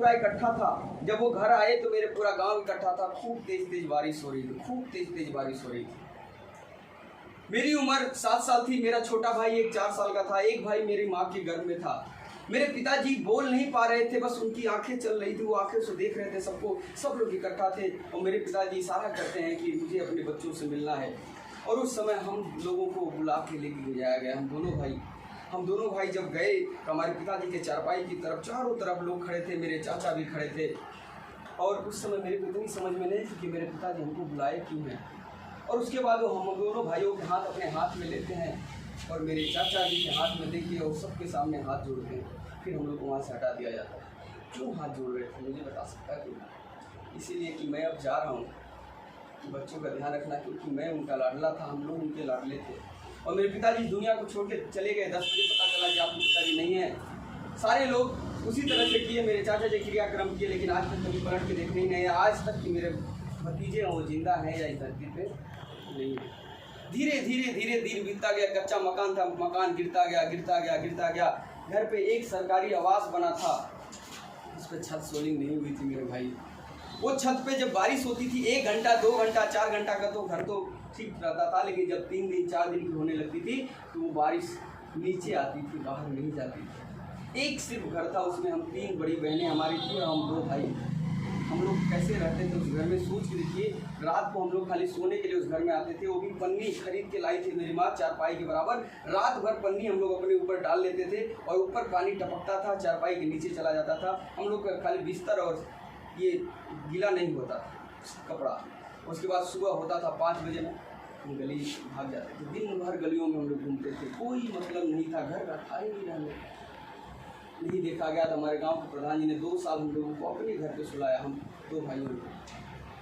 पूरा इकट्ठा था। जब वो घर आए तो मेरे पूरा गांव इकट्ठा था। खूब तेज तेज बारिश हो रही थी, खूब तेज तेज बारिश हो रही थी। मेरी उम्र 7 साल थी, मेरा छोटा भाई एक 4 साल का था, एक भाई मेरी माँ के गर्भ में था। मेरे पिताजी बोल नहीं पा रहे थे, बस उनकी आंखें चल रही थी, वो आंखें से देख रहे थे सबको, सब लोग इकट्ठा थे और मेरे पिताजी इशारा करते हैं कि मुझे अपने बच्चों से मिलना है। और उस समय हम लोगों को बुला के लेके जाया गया। हम दोनों भाई जब गए तो हमारे पिताजी के चारपाई की तरफ चारों तरफ लोग खड़े थे, मेरे चाचा भी खड़े थे। और उस समय मेरे को इतनी समझ में नहीं थी कि मेरे पिताजी हमको बुलाए क्यों हैं। और उसके बाद हम दोनों भाइयों के हाथ अपने हाथ में लेते हैं और मेरे चाचा जी के हाथ में देखिए और सबके सामने हाथ जोड़ते हैं। फिर हम लोग को वहाँ से हटा दिया जाता है। क्यों हाथ जोड़ रहे थे मुझे बता सकता है क्यों? इसीलिए कि मैं अब जा रहा हूँ, बच्चों का ध्यान रखना, क्योंकि मैं उनका लाडला था, हम लोग उनके लाडले थे। और मेरे पिताजी दुनिया को छोड़ के चले गए। 10 बजे पता चला कि आपके पिताजी नहीं हैं। सारे लोग उसी तरह से किए, मेरे चाचा जी क्रियाक्रम किए, लेकिन आज तक कभी पलट के देखने ही नहीं है। आज तक कि मेरे भतीजे वो जिंदा हैं या इस धरती पे नहीं है। धीरे धीरे धीरे दिन बीतता गया। कच्चा मकान था, मकान गिरता गया। घर पे एक सरकारी आवास बना था, उस पर छत सोलिंग नहीं हुई थी मेरे भाई। वो छत पे जब बारिश होती थी 1 घंटा 2 घंटा 4 घंटा का तो घर तो ठीक रहता था, लेकिन जब 3 दिन 4 दिन की होने लगती थी तो वो बारिश नीचे आती थी, बाहर नहीं जाती थी। एक सिर्फ घर था, उसमें हम 3 बड़ी बहनें हमारी थी और हम 2 भाई। हम लोग कैसे रहते थे उस घर में, सोच के देखिए। रात को हम लोग खाली सोने के लिए उस घर में आते थे, वो भी पन्नी खरीद के लाई थी मेरी माँ, चारपाई के बराबर। रात भर पन्नी हम लोग अपने ऊपर डाल लेते थे और ऊपर पानी टपकता था, चारपाई के नीचे चला जाता था। हम लोग का खाली बिस्तर और ये गीला नहीं होता था कपड़ा। उसके बाद सुबह होता था 5 बजे में हम गली भाग जाते थे। दिन भर गलियों में हम लोग घूमते थे, कोई मतलब नहीं था, घर का था ही नहीं रहने नहीं देखा गया था। हमारे गांव के प्रधान जी ने 2 साल हम लोगों को अपने घर पे सुलाया, हम 2 भाइयों को।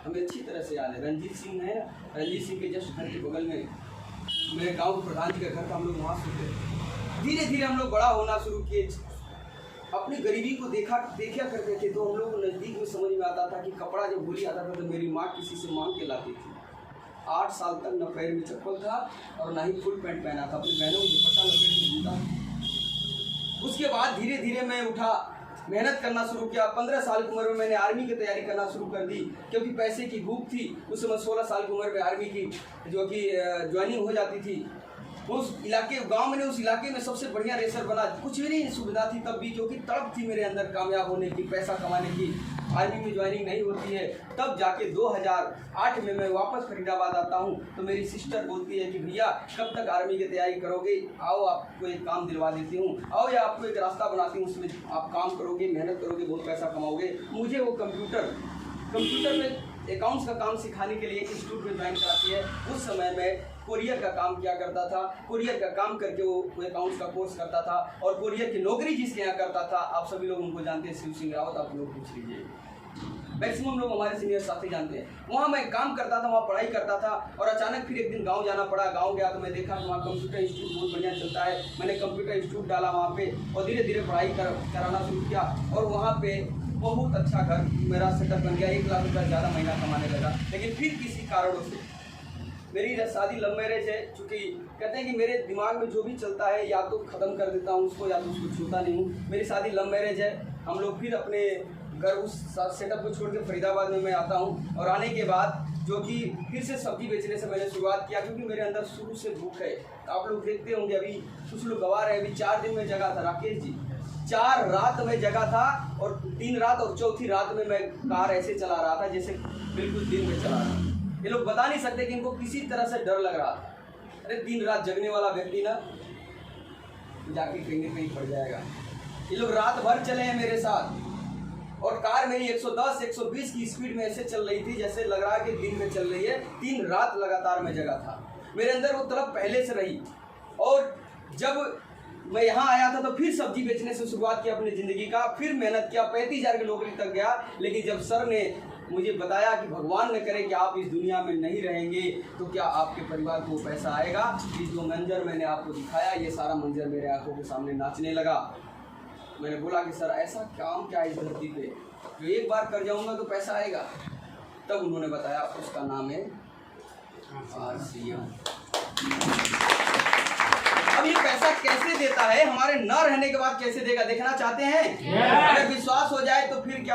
हमें अच्छी तरह से याद है। रंजीत सिंह है ना, रंजीत सिंह के जस्ट घर के बगल में मेरे गांव के प्रधान जी का घर था, हम लोग वहाँ सोते। धीरे धीरे हम लोग बड़ा होना शुरू किए, अपनी गरीबी को देखा करते थे। तो हम लोग नज़दीक में समझ में आता था कि कपड़ा जब होली आता था तो मेरी माँ किसी से मांग के लाती थी। 8 साल तक न पैर में चप्पल था और ना ही फुल पैंट पहना था, अपनी बहनों को दुपट्टा लपेट के घूमता। उसके बाद धीरे धीरे मैं उठा, मेहनत करना शुरू किया। 15 साल की उम्र में मैंने आर्मी की तैयारी करना शुरू कर दी, क्योंकि पैसे की भूख थी। उस समय 16 साल की उम्र में आर्मी की जो कि ज्वाइनिंग हो जाती थी। उस इलाके गांव में उस इलाके में सबसे बढ़िया रेसर बना। कुछ भी नहीं सुविधा थी तब भी, क्योंकि तड़प थी मेरे अंदर कामयाब होने की, पैसा कमाने की। आर्मी में ज्वाइनिंग नहीं होती है। तब जाके 2008 में मैं वापस फरीदाबाद आता हूँ तो मेरी सिस्टर बोलती है कि भैया कब तक आर्मी की तैयारी करोगे, आओ आपको एक काम दिलवा देती हूँ, आओ या आपको एक रास्ता बनाती हूँ, उसमें आप काम करोगे, मेहनत करोगे, बहुत पैसा कमाओगे। मुझे वो कंप्यूटर में अकाउंट्स का काम सिखाने के लिए एक इंस्टीट्यूट में ज्वाइन कराती है। उस समय मैं कोरियर का काम किया करता था। कोरियर का काम करके वो अकाउंट्स का कोर्स करता था और कोरियर की नौकरी जिसके यहाँ करता था, आप सभी लोग उनको जानते हैं, शिव सिंह रावत, आप लोग पूछ लीजिए, मैक्सिमम लोग हमारे सीनियर साथी जानते हैं। वहाँ मैं काम करता था, वहाँ पढ़ाई करता था और अचानक फिर एक दिन गांव जाना पड़ा। गांव गया तो मैं देखा कि वहाँ कंप्यूटर इंस्टीट्यूट बहुत बढ़िया चलता है। मैंने कंप्यूटर इंस्टीट्यूट डाला वहाँ पे और धीरे धीरे पढ़ाई कराना शुरू किया और वहाँ पे बहुत अच्छा घर मेरा सेटअप बन गया। 1 लाख रुपया ज़्यादा महीना कमाने लगा। लेकिन फिर किसी कारणों से मेरी शादी लव मैरिज है, चूँकि कहते हैं कि मेरे दिमाग में जो भी चलता है या तो ख़त्म कर देता हूँ उसको या तो उसको छूता नहीं हूँ। मेरी शादी लव मैरिज है। हम लोग फिर अपने घर उस सेटअप को छोड़ के फरीदाबाद में मैं आता हूँ और आने के बाद जो कि फिर से सब्जी बेचने से मैंने शुरुआत किया, क्योंकि मेरे अंदर शुरू से भूख है। आप लोग देखते होंगे, अभी कुछ लोग गवा रहे हैं, अभी 4 दिन में जगा था राकेश जी, 4 रात में जगा था और 3 रात और चौथी रात में मैं कार ऐसे चला रहा था जैसे बिल्कुल दिन में चला रहा। ये लोग बता नहीं सकते कि इनको किसी तरह से डर लग रहा था। अरे 3 रात जगने वाला व्यक्ति ना जाके कहीं पड़ जाएगा। ये लोग रात भर चले हैं मेरे साथ और कार मेरी 110 120 की स्पीड में ऐसे चल रही थी जैसे लग रहा है कि दिन में चल रही है। 3 रात लगातार मैं जगा था। मेरे अंदर वो तलब पहले से रही। और जब मैं यहाँ आया था तो फिर सब्जी बेचने से शुरुआत की अपनी ज़िंदगी का, फिर मेहनत किया, 35,000 की नौकरी तक गया। लेकिन जब सर ने मुझे बताया कि भगवान न करे कि आप इस दुनिया में नहीं रहेंगे तो क्या आपके परिवार को पैसा आएगा, ये जो मंजर मैंने आपको दिखाया, ये सारा मंजर मेरे आंखों के सामने नाचने लगा। मैंने बोला कि सर ऐसा काम क्या है इस धरती पे जो एक बार कर जाऊंगा तो पैसा आएगा। तब उन्होंने बताया उसका नाम है RCM। अब ये पैसा कैसे देता है, हमारे न रहने के बाद कैसे देगा, देखना चाहते हैं? अगर विश्वास हो जाए तो फिर क्या